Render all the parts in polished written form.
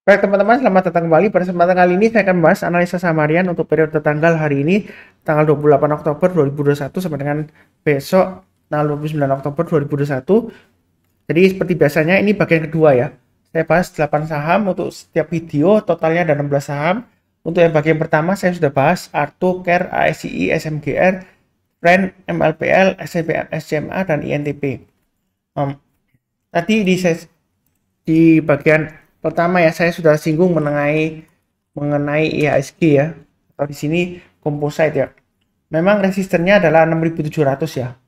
Baik teman-teman, selamat datang kembali. Pada kesempatan kali ini saya akan membahas analisa saham harian untuk periode tanggal hari ini, tanggal 28 Oktober 2021 sampai dengan besok tanggal 29 Oktober 2021. Jadi seperti biasanya ini bagian kedua ya. Saya bahas 8 saham untuk setiap video, totalnya ada 16 saham. Untuk yang bagian pertama saya sudah bahas Arto, Care, ASI, SMGR, Friend, MLPL, SCBR, SCMA, dan INTP. Tadi di bagian pertama ya saya sudah singgung mengenai IHSG ya, atau di sini composite ya. Memang resistennya adalah 6.700 ya.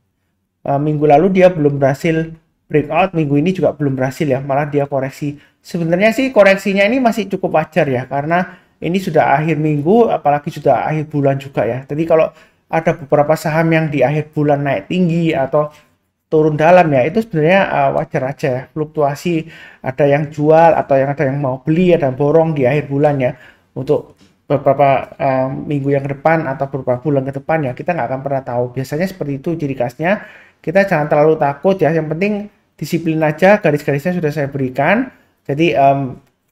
Minggu lalu dia belum berhasil breakout, minggu ini juga belum berhasil ya, malah dia koreksi. Sebenarnya sih koreksinya ini masih cukup wajar ya, karena ini sudah akhir minggu, apalagi sudah akhir bulan juga ya. Jadi kalau ada beberapa saham yang di akhir bulan naik tinggi atau turun dalam ya, itu sebenarnya wajar aja ya. Fluktuasi, ada yang jual atau ada yang mau beli, ada borong di akhir bulan ya, untuk beberapa minggu yang ke depan atau beberapa bulan ke depan ya, kita nggak akan pernah tahu. Biasanya seperti itu ciri khasnya. Kita jangan terlalu takut ya, yang penting disiplin aja. Garis-garisnya sudah saya berikan. Jadi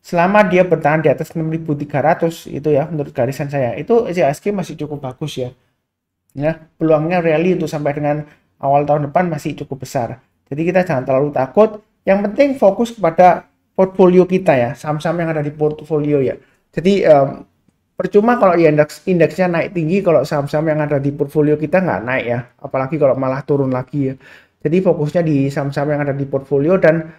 selama dia bertahan di atas 6.300 itu ya, menurut garisan saya itu IHSG masih cukup bagus ya. Peluangnya rally untuk sampai dengan awal tahun depan masih cukup besar. Jadi kita jangan terlalu takut. Yang penting fokus kepada portfolio kita ya, saham-saham yang ada di portfolio ya. Jadi percuma kalau indeksnya naik tinggi kalau saham-saham yang ada di portfolio kita nggak naik ya, apalagi kalau malah turun lagi ya. Jadi fokusnya di saham-saham yang ada di portfolio dan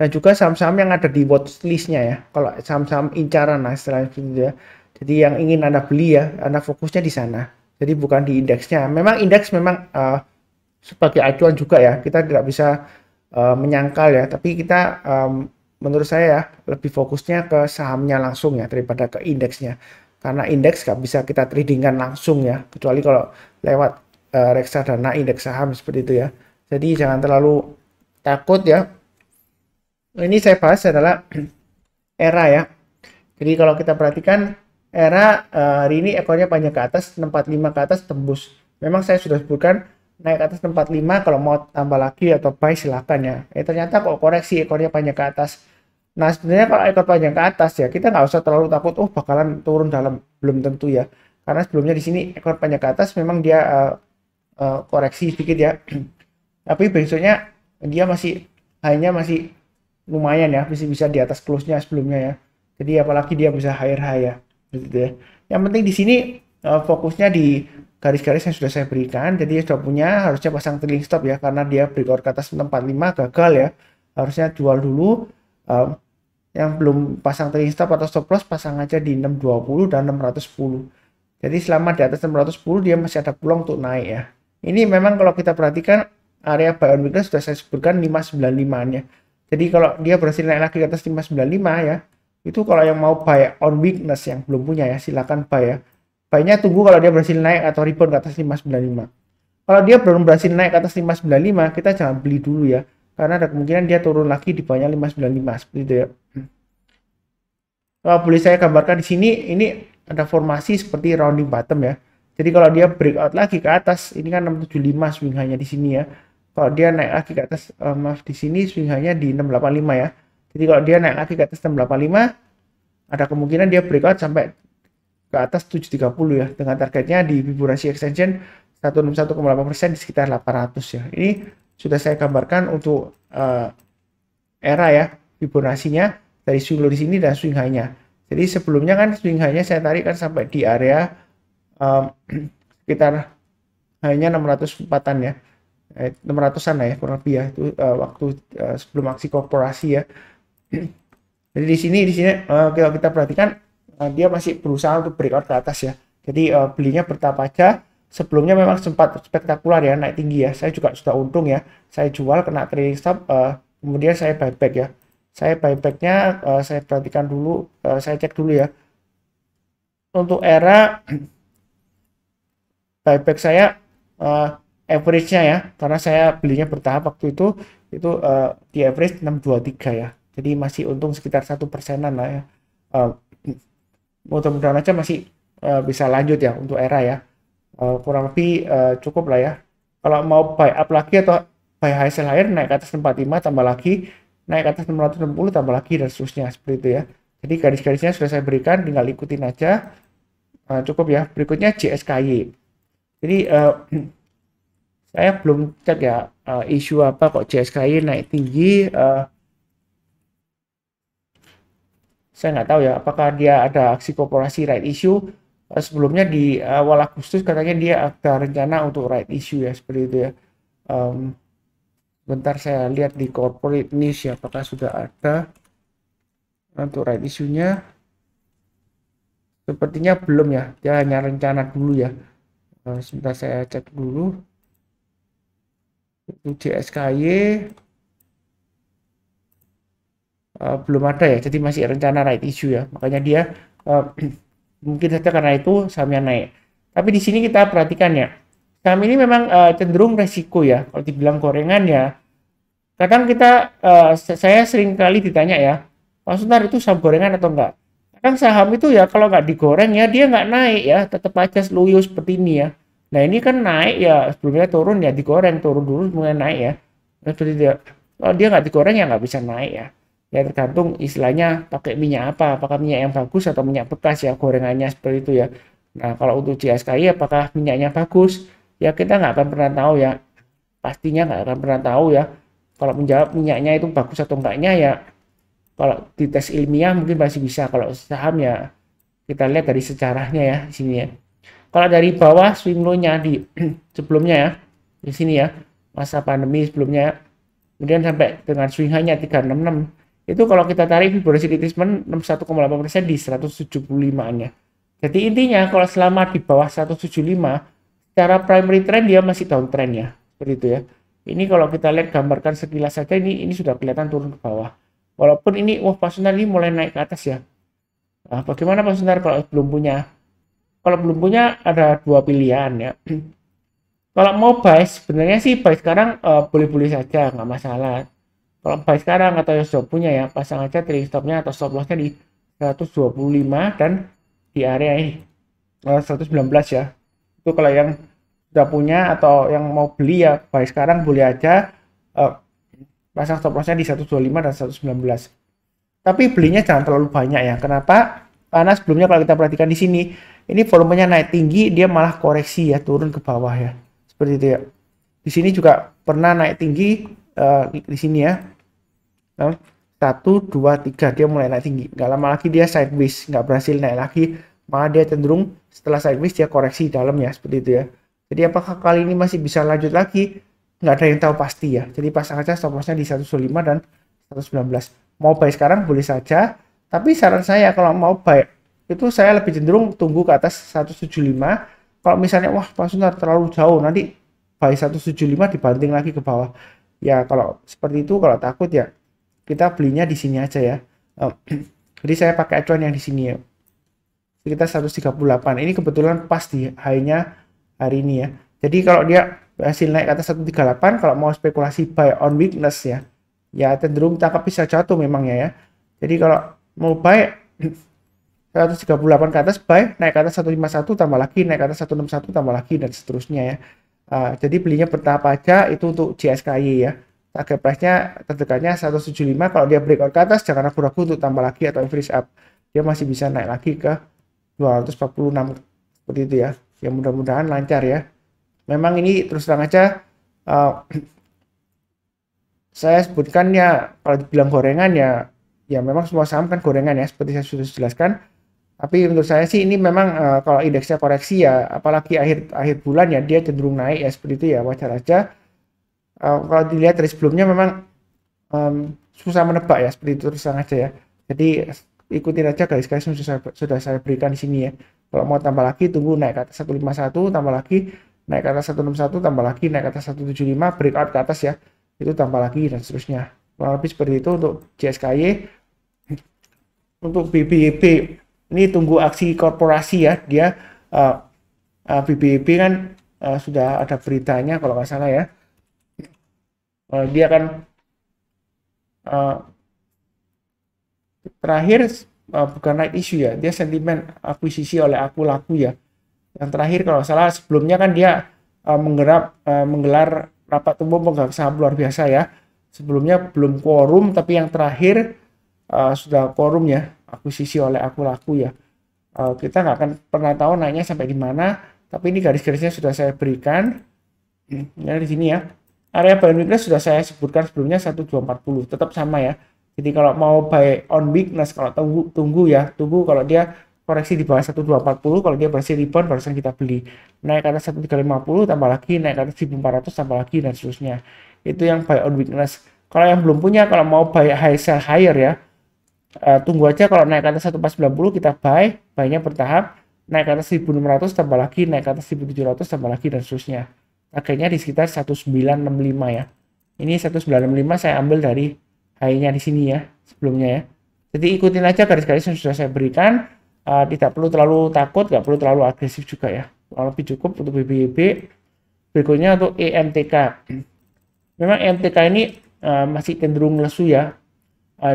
juga saham-saham yang ada di watchlist-nya ya. Kalau saham-saham incaran nah istilahnya gitu ya. Jadi yang ingin Anda beli ya, Anda fokusnya di sana. Jadi bukan di indeksnya. Memang indeks memang sebagai acuan juga ya, kita tidak bisa menyangkal ya, tapi kita menurut saya ya, lebih fokusnya ke sahamnya langsung ya daripada ke indeksnya, karena indeks nggak bisa kita tradingkan langsung ya, kecuali kalau lewat reksadana indeks saham seperti itu ya. Jadi jangan terlalu takut ya. Ini saya bahas adalah era ya. Jadi kalau kita perhatikan era hari ini ekornya panjang ke atas, 65 ke atas tembus. Memang saya sudah sebutkan naik ke atas 45, kalau mau tambah lagi atau buy silakan ya. Ternyata kok koreksi ekornya panjang ke atas. Nah sebenarnya kalau ekor panjang ke atas ya, kita nggak usah terlalu takut bakalan turun dalam, belum tentu ya, karena sebelumnya di sini ekor panjang ke atas memang dia koreksi sedikit ya. Tapi besoknya dia masih lumayan ya, bisa di atas close-nya sebelumnya ya. Jadi apalagi dia bisa higher high ya gitu ya. Yang penting di sini fokusnya di garis-garis yang sudah saya berikan. Jadi sudah punya, harusnya pasang trailing stop ya, karena dia breakout ke atas 645 gagal ya, harusnya jual dulu. Yang belum pasang trailing stop atau stop loss, pasang aja di 620 dan 610. Jadi selama di atas 610 dia masih ada peluang untuk naik ya. Ini memang kalau kita perhatikan area buy on weakness sudah saya sebutkan 595 nya. Jadi kalau dia berhasil naik lagi ke atas 595 ya, itu kalau yang mau buy on weakness yang belum punya ya, silakan buy ya. Buy-nya tunggu kalau dia berhasil naik atau rebound ke atas 595. Kalau dia belum berhasil naik ke atas 595, kita jangan beli dulu ya, karena ada kemungkinan dia turun lagi di bawahnya 595 seperti itu ya. Kalau boleh saya gambarkan di sini, ini ada formasi seperti rounding bottom ya. Jadi kalau dia breakout lagi ke atas, ini kan 675 swing high-nya di sini ya. Kalau dia naik lagi ke atas, maaf, di sini swing high-nya di 685 ya. Jadi kalau dia naik lagi ke atas 685, ada kemungkinan dia breakout sampai ke atas 730 ya, dengan targetnya di Fibonacci extension 161,8% di sekitar 800 ya. Ini sudah saya gambarkan untuk era ya, Fibonacci-nya dari swing low di sini dan swing high-nya. Jadi sebelumnya kan swing high-nya saya tarik kan sampai di area sekitar high-nya 604-an ya. 600-an lah ya kurang lebih ya, itu waktu sebelum aksi korporasi ya. Jadi di sini kalau kita perhatikan dia masih berusaha untuk breakout ke atas ya. Jadi belinya bertahap aja. Sebelumnya memang sempat spektakular ya, naik tinggi ya. Saya juga sudah untung ya. Saya jual kena trailing stop, kemudian saya buyback ya. Saya buybacknya saya perhatikan dulu, saya cek dulu ya. Untuk era buyback saya average-nya ya, karena saya belinya bertahap waktu itu di average 623 ya. Jadi masih untung sekitar 1%-an lah ya. Mudah-mudahan aja masih bisa lanjut ya untuk era ya. Kurang lebih cukup lah ya. Kalau mau buy up lagi atau buy high sell higher, naik ke atas 45 tambah lagi, naik ke atas 660 tambah lagi, dan seterusnya seperti itu ya. Jadi garis-garisnya sudah saya berikan, tinggal ikutin aja. Cukup ya. Berikutnya JSKY. Jadi saya belum cek ya isu apa kok JSKY naik tinggi. Saya nggak tahu ya apakah dia ada aksi korporasi right issue. Sebelumnya di awal Agustus katanya dia ada rencana untuk right issue ya, seperti itu ya. Bentar saya lihat di corporate news ya, apakah sudah ada untuk right issue-nya. Sepertinya belum ya, dia hanya rencana dulu ya. Sebentar saya cek dulu. Itu JSKY belum ada ya, jadi masih rencana right issue ya. Makanya dia mungkin saja karena itu sahamnya naik. Tapi di sini kita perhatikan ya, saham ini memang cenderung resiko ya. Kalau dibilang gorengan ya, kadang kita saya sering kali ditanya ya, Pak Sunar itu saham gorengan atau enggak? Kadang saham itu ya kalau nggak digoreng ya dia nggak naik ya, tetap aja loyo seperti ini ya. Nah ini kan naik ya, sebelumnya turun ya digoreng, turun dulu mulai naik ya. Nah, seperti dia, kalau dia nggak digoreng ya nggak bisa naik ya. Ya tergantung istilahnya pakai minyak apa, apakah minyak yang bagus atau minyak bekas ya gorengannya seperti itu ya. Nah kalau untuk JSKY apakah minyaknya bagus? Ya kita nggak akan pernah tahu ya, pastinya nggak akan pernah tahu ya. Kalau menjawab minyaknya itu bagus atau enggaknya ya, kalau di tes ilmiah mungkin masih bisa. Kalau saham ya kita lihat dari sejarahnya ya di sini ya. Kalau dari bawah swing low-nya di sebelumnya ya, di sini ya, masa pandemi sebelumnya, kemudian sampai dengan swing high-nya 366. Itu kalau kita tarik Fibonacci retracement 61,8% di 175-an ya. Jadi intinya kalau selama di bawah 175, secara primary trend dia masih downtrend ya. Seperti itu ya. Ini kalau kita lihat gambarkan sekilas saja ini sudah kelihatan turun ke bawah. Walaupun ini Pak Sunar ini mulai naik ke atas ya. Nah, bagaimana Pak Sunar kalau belum punya? Kalau belum punya ada dua pilihan ya. Kalau mau buy sebenarnya sih buy sekarang boleh-boleh saja, nggak masalah. Kalau buy sekarang atau yang sudah punya ya, pasang aja trailing stopnya atau stop lossnya di 125 dan di area ini 119 ya. Itu kalau yang sudah punya atau yang mau beli ya buy sekarang boleh aja pasang stop lossnya di 125 dan 119. Tapi belinya jangan terlalu banyak ya. Kenapa? Karena sebelumnya kalau kita perhatikan di sini, ini volumenya naik tinggi, dia malah koreksi ya, turun ke bawah ya. Seperti itu ya. Di sini juga pernah naik tinggi di sini ya. 1, 2, 3 dia mulai naik tinggi. Nggak lama lagi dia sideways, nggak berhasil naik lagi. Malah dia cenderung setelah sideways dia koreksi dalam ya, seperti itu ya. Jadi apakah kali ini masih bisa lanjut lagi? Nggak ada yang tahu pasti ya. Jadi pasang aja stop lossnya di 125 dan 119. Mau buy sekarang boleh saja. Tapi saran saya kalau mau buy itu saya lebih cenderung tunggu ke atas 175. Kalau misalnya wah Pak Sunar terlalu jauh nanti buy 175 dibanting lagi ke bawah. Ya kalau seperti itu kalau takut ya kita belinya di sini aja ya. Jadi saya pakai acuan yang di sini ya. Sekitar 138. Ini kebetulan pas di high-nya hari ini ya. Jadi kalau dia hasil naik ke atas 138 kalau mau spekulasi buy on weakness ya. Ya cenderung tangkap bisa jatuh memangnya ya. Jadi kalau mau buy 138 ke atas buy, naik ke atas 151 tambah lagi, naik ke atas 161 tambah lagi dan seterusnya ya. Jadi belinya bertahap aja itu untuk JSKY ya. Target price-nya terdekatnya 175, kalau dia breakout ke atas jangan ragu-ragu untuk tambah lagi atau average up. Dia masih bisa naik lagi ke 246 seperti itu ya. Ya mudah-mudahan lancar ya. Memang ini terus terang aja saya sebutkan ya kalau dibilang gorengan ya memang semua saham kan gorengan ya seperti saya sudah jelaskan. Tapi menurut saya sih ini memang kalau indeksnya koreksi ya apalagi akhir bulan ya dia cenderung naik ya seperti itu ya wajar aja. Kalau dilihat dari sebelumnya memang susah menebak ya seperti itu terus terang aja ya. Jadi ikutin aja garis-garis yang sudah saya berikan di sini ya. Kalau mau tambah lagi tunggu naik ke atas 151 tambah lagi naik ke atas 161 tambah lagi naik ke atas 175 breakout ke atas ya. Itu tambah lagi dan seterusnya. Kurang lebih seperti itu untuk JSKY. Untuk BBYP ini tunggu aksi korporasi ya. Dia BBYP kan sudah ada beritanya kalau nggak salah ya. Dia kan terakhir bukan right issue ya. Dia sentimen akuisisi oleh aku laku ya. Yang terakhir kalau salah sebelumnya kan dia menggelar rapat umum pemegang saham luar biasa ya. Sebelumnya belum quorum tapi yang terakhir sudah quorum ya. akuisisi oleh Akulaku ya. Kita nggak akan pernah tahu naiknya sampai di mana, tapi ini garis-garisnya sudah saya berikan. Ya di sini ya. Area buy on weakness sudah saya sebutkan sebelumnya 1240, tetap sama ya. Jadi kalau mau buy on weakness, kalau tunggu kalau dia koreksi di bawah 1240, kalau dia berhasil rebound barusan kita beli. Naik ke atas 1350 tambah lagi, naik ke atas 1400 tambah lagi dan seterusnya. Itu yang buy on weakness. Kalau yang belum punya, kalau mau buy high sell higher ya, tunggu aja kalau naik ke atas 1490 kita buy-nya bertahap, naik ke atas 1600 tambah lagi, naik ke atas 1700 tambah lagi dan seterusnya. Targetnya di sekitar 1965 ya. Ini 1965 saya ambil dari high-nya di sini ya, sebelumnya ya. Jadi ikutin aja garis-garis yang sudah saya berikan. Tidak perlu terlalu takut, nggak perlu terlalu agresif juga ya. Lebih cukup untuk BBYB. Berikutnya untuk EMTK. Memang EMTK ini masih cenderung lesu ya.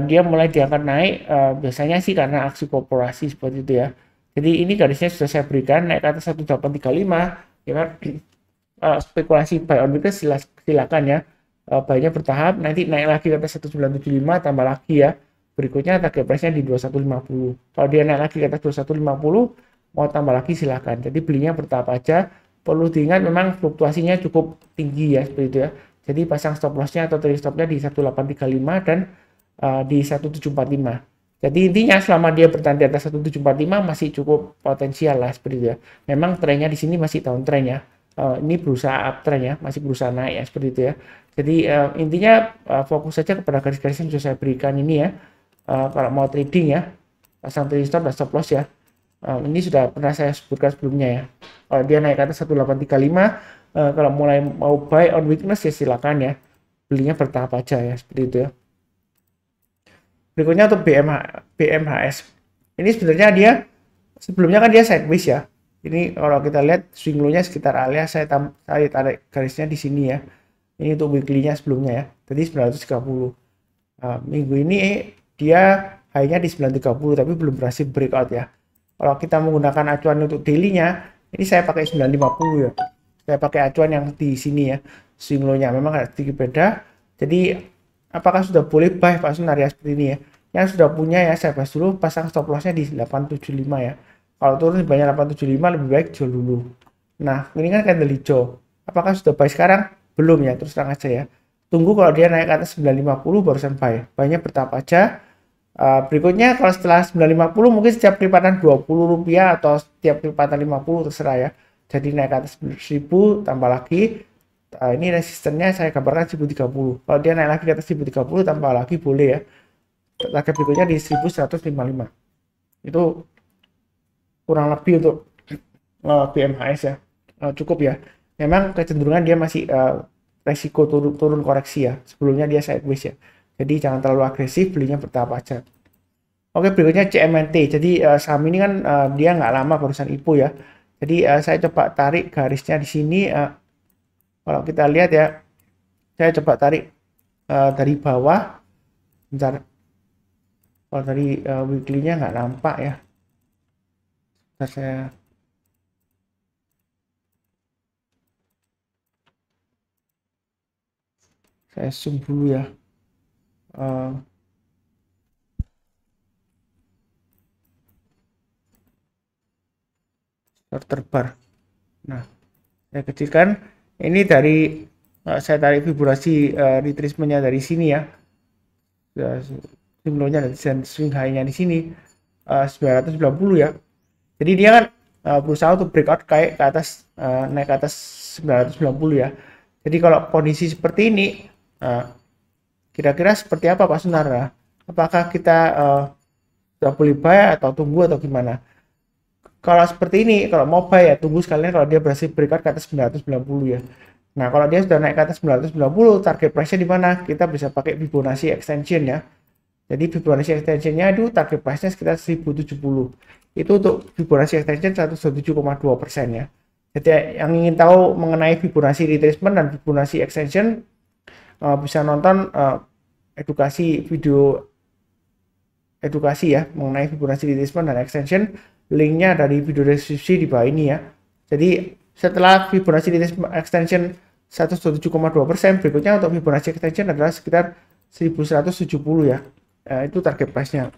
Dia mulai diangkat naik biasanya sih karena aksi korporasi seperti itu ya. Jadi ini garisnya sudah saya berikan, naik ke atas 1835 ya kan. Spekulasi buy on weakness silakan ya, buy-nya bertahap, nanti naik lagi ke atas 1975 tambah lagi ya. Berikutnya target price-nya di 2150. Kalau dia naik lagi ke atas 2150 mau tambah lagi silakan. Jadi belinya bertahap aja. Perlu diingat memang fluktuasinya cukup tinggi ya seperti itu ya. Jadi pasang stop loss-nya atau trailing stop-nya di 1835 dan di 1745. Jadi intinya selama dia bertahan di atas 1745 masih cukup potensial lah seperti itu ya. Memang trennya di sini masih downtrend ya. Ini berusaha uptrend ya, masih berusaha naik ya seperti itu ya. Jadi intinya fokus saja kepada garis-garis yang sudah saya berikan ini ya. Kalau mau trading ya, pasang trading stop dan stop loss ya. Ini sudah pernah saya sebutkan sebelumnya ya. Kalau dia naik ke atas 1835, kalau mulai mau buy on weakness ya silakan ya. Belinya bertahap aja ya seperti itu ya. Berikutnya untuk BMHS. Ini sebenarnya dia sebelumnya kan dia sideways ya. Ini kalau kita lihat swing low-nya sekitar area saya tarik garisnya di sini ya. Ini untuk weekly-nya sebelumnya ya. Jadi 930. Minggu ini dia high-nya di 930 tapi belum berhasil breakout ya. Kalau kita menggunakan acuan untuk daily-nya, ini saya pakai 950 ya. Saya pakai acuan yang di sini ya. Swing low-nya memang ada sedikit beda. Jadi apakah sudah boleh buy pasang area seperti ini ya? Yang sudah punya ya saya bahas dulu, pasang stop loss-nya di 875 ya. Kalau turun di banyak 875 lebih baik jual dulu. Nah, ini kan candle hijau. Apakah sudah buy sekarang? Belum ya, terus terang aja ya. Tunggu kalau dia naik ke atas 950 barusan buy. Buy-nya bertahap aja. Berikutnya kalau setelah 950 mungkin setiap kelipatan Rp20 atau setiap kelipatan 50 terserah ya. Jadi naik ke atas 1000 tambah lagi. Ini resistennya saya gambarkan 1030. Kalau dia naik lagi ke atas 1030 tambah lagi boleh ya. Target berikutnya di 1155. Itu kurang lebih untuk BMHS ya. Cukup ya. Memang kecenderungan dia masih resiko turun koreksi ya. Sebelumnya dia sideways ya. Jadi jangan terlalu agresif, belinya bertahap aja. Oke, berikutnya CMNT. Jadi saham ini kan dia nggak lama barusan IPO ya. Jadi saya coba tarik garisnya di sini. Kalau kita lihat ya, saya coba tarik dari bawah. Bentar. Kalau dari weekly-nya nggak nampak ya. Bentar, saya zoom dulu ya. Starter bar. Nah, saya kecilkan. Ini dari saya tarik Fibonacci retracement-nya dari sini ya. Swing low-nya dan swing high-nya di sini 990 ya. Jadi dia kan berusaha untuk breakout kayak ke atas naik ke atas 990 ya. Jadi kalau kondisi seperti ini kira-kira seperti apa Pak Sunar? Apakah kita sudah boleh buy atau tunggu atau gimana? Kalau seperti ini, kalau mau buy ya tunggu sekalian kalau dia berhasil breakout ke atas 990 ya. Nah, kalau dia sudah naik ke atas 990, target price-nya di mana? Kita bisa pakai Fibonacci extension ya. Jadi Fibonacci extension-nya itu target price-nya sekitar 1070. Itu untuk Fibonacci extension 107,2% ya. Jadi yang ingin tahu mengenai Fibonacci retracement dan Fibonacci extension bisa nonton video edukasi ya mengenai Fibonacci retracement dan extension. Linknya dari video deskripsi di bawah ini ya. Jadi setelah Fibonacci retracement extension 107,2%, berikutnya untuk Fibonacci extension adalah sekitar 1170 ya. Itu target price-nya.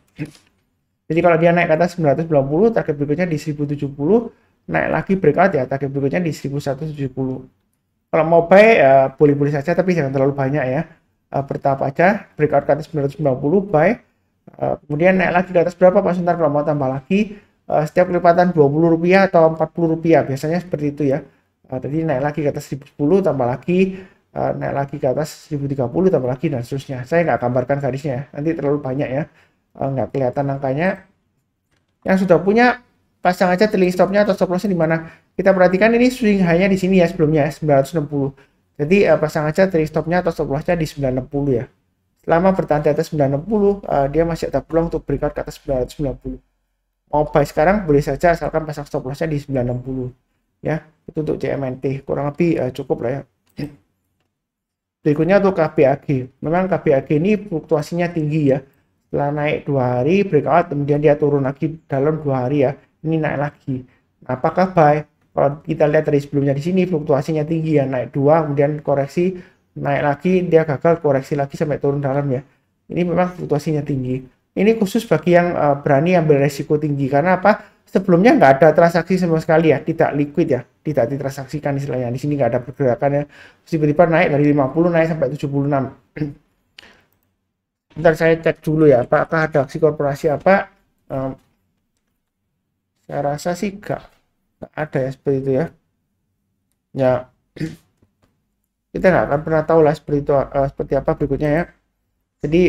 Jadi kalau dia naik ke atas 990, target berikutnya di 1070, naik lagi breakout ya, target berikutnya di 1170. Kalau mau buy boleh-boleh saja, tapi jangan terlalu banyak ya. Bertahap aja, breakout ke atas 990, buy. Kemudian naik lagi ke atas berapa Pak Suntar kalau mau tambah lagi, setiap kelipatan Rp20 atau Rp40, biasanya seperti itu ya. Jadi naik lagi ke atas 1010, tambah lagi, naik lagi ke atas 1030, tambah lagi, dan seterusnya. Saya nggak gambarkan garisnya ya, nanti terlalu banyak ya, nggak kelihatan angkanya. Yang sudah punya, pasang aja trailing stopnya atau stop lossnya di mana. Kita perhatikan ini swing high-nya di sini ya sebelumnya 960. Jadi pasang aja trailing stopnya atau stop lossnya di 960 ya. Selama bertahan di atas 960, dia masih ada peluang untuk breakout ke atas 990. Mau buy sekarang boleh saja, asalkan pasang stop lossnya di 960 ya. Itu untuk CMNT kurang lebih cukup lah ya. Berikutnya untuk KBAG. Memang KBAG ini fluktuasinya tinggi ya. Setelah naik 2 hari breakout, kemudian dia turun lagi dalam 2 hari ya. Ini naik lagi. Nah, apakah buy? Kalau kita lihat dari sebelumnya di sini fluktuasinya tinggi ya, naik 2 kemudian koreksi, naik lagi, dia gagal, koreksi lagi sampai turun dalam ya. Ini memang fluktuasinya tinggi. Ini khusus bagi yang berani ambil resiko tinggi, karena apa? Sebelumnya nggak ada transaksi sama sekali ya, tidak liquid ya, tidak ditransaksikan istilahnya. Di sini nggak ada pergerakan ya. Tiba-tiba naik dari 50 naik sampai 76. Bentar saya cek dulu ya, apakah ada aksi korporasi apa? Saya rasa sih nggak ada ya seperti itu ya. Ya, kita nggak akan pernah tahu lah seperti itu, seperti apa berikutnya ya. Jadi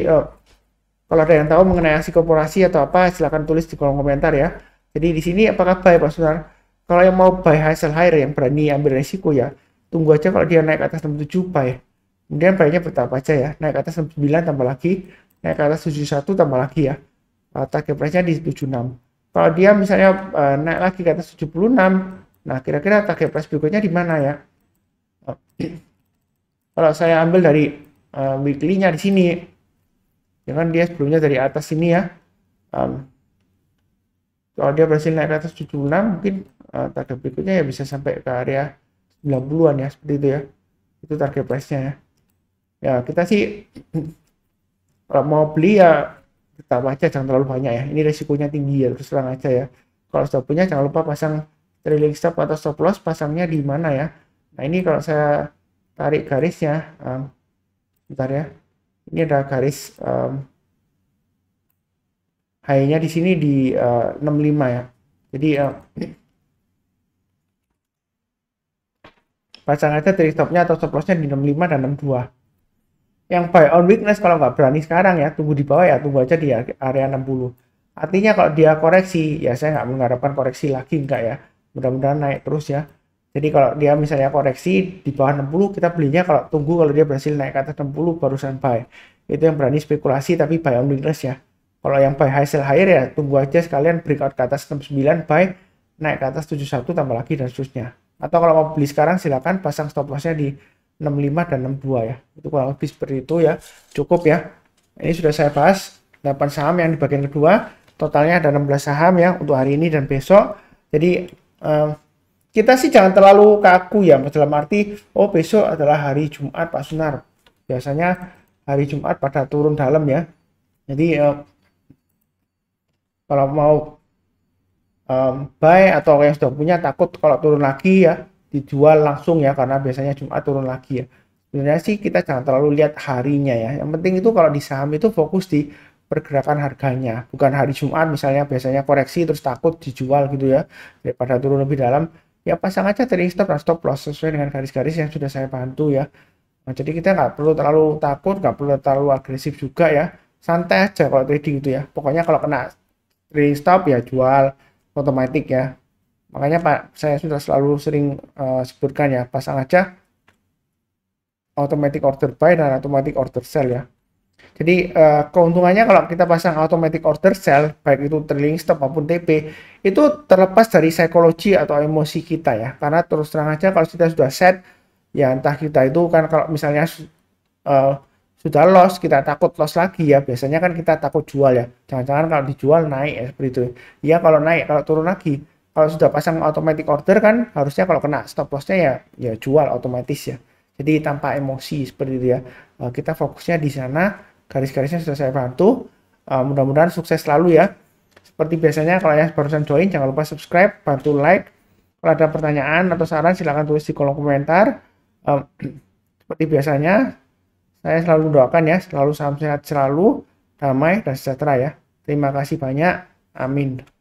kalau ada yang tahu mengenai aksi korporasi atau apa, silahkan tulis di kolom komentar ya. Jadi di sini apakah buy Pak Sunar? Kalau yang mau buy high sell higher, yang berani ambil resiko ya, tunggu aja kalau dia naik ke atas 67 buy. Kemudian buy-nya bertahap aja ya, naik ke atas 69 tambah lagi, naik ke atas 71 tambah lagi ya. Target price-nya di 76. Kalau dia misalnya naik lagi ke atas 76, nah kira-kira target price berikutnya di mana ya? Kalau saya ambil dari weekly-nya di sini, ya kan dia sebelumnya dari atas sini ya. Kalau dia berhasil naik ke atas 76, mungkin target berikutnya ya bisa sampai ke area 90-an ya, seperti itu ya. Itu target price-nya ya. Ya, kita sih kalau mau beli ya tetap aja, jangan terlalu banyak ya. Ini resikonya tinggi ya, terus terang aja ya. Kalau sudah punya jangan lupa pasang trailing stop atau stop loss, pasangnya di mana ya. Nah, ini kalau saya tarik garisnya, bentar ya. Ini ada garis high-nya di sini di 65 ya. Jadi pasang aja trailing stopnya atau stop lossnya di 65 dan 62. Yang buy on weakness kalau nggak berani sekarang ya, tunggu di bawah ya, tunggu aja di area 60. Artinya kalau dia koreksi, ya saya nggak mengharapkan koreksi lagi, enggak ya. Mudah-mudahan naik terus ya. Jadi kalau dia misalnya koreksi di bawah 60, kita belinya kalau tunggu kalau dia berhasil naik ke atas 60 barusan buy. Itu yang berani spekulasi tapi buy on weakness ya. Kalau yang buy high sell higher ya tunggu aja sekalian breakout ke atas 69, buy, naik ke atas 71 tambah lagi dan seterusnya. Atau kalau mau beli sekarang silakan pasang stop lossnya di 65 dan 62 ya. Itu kurang lebih seperti itu ya. Cukup ya. Ini sudah saya bahas 8 saham yang di bagian kedua. Totalnya ada 16 saham ya untuk hari ini dan besok. Jadi kita sih jangan terlalu kaku ya, dalam arti oh besok adalah hari Jumat Pak Sunar. Biasanya hari Jumat pada turun dalam ya. Jadi kalau mau buy atau yang sudah punya takut kalau turun lagi ya dijual langsung ya, karena biasanya Jumat turun lagi ya. Sebenarnya sih kita jangan terlalu lihat harinya ya. Yang penting itu kalau di saham itu fokus di pergerakan harganya, bukan hari Jumat misalnya biasanya koreksi terus takut dijual gitu ya, daripada turun lebih dalam ya pasang aja trailing stop dan stop loss sesuai dengan garis-garis yang sudah saya bantu ya. Nah, jadi kita nggak perlu terlalu takut, nggak perlu terlalu agresif juga ya, santai aja kalau trading gitu ya. Pokoknya kalau kena trailing stop ya jual otomatis ya. Makanya Pak, saya sudah selalu sering sebutkan ya, pasang aja automatic order buy dan automatic order sell ya. Jadi keuntungannya kalau kita pasang automatic order sell, baik itu trailing stop maupun TP, itu terlepas dari psikologi atau emosi kita ya. Karena terus terang aja kalau kita sudah set, ya entah kita itu kan kalau misalnya sudah loss, kita takut loss lagi ya. Biasanya kan kita takut jual ya. Jangan-jangan kalau dijual naik ya seperti itu. Ya kalau naik, kalau turun lagi. Kalau sudah pasang automatic order kan harusnya kalau kena stop lossnya ya jual otomatis ya. Jadi tanpa emosi seperti itu ya. Kita fokusnya di sana. Garis-garisnya sudah saya bantu. Mudah-mudahan sukses selalu ya. Seperti biasanya kalau yang barusan join jangan lupa subscribe, bantu like. Kalau ada pertanyaan atau saran silahkan tulis di kolom komentar. Seperti biasanya saya selalu doakan ya, selalu salam sehat selalu, damai dan sejahtera ya. Terima kasih banyak. Amin.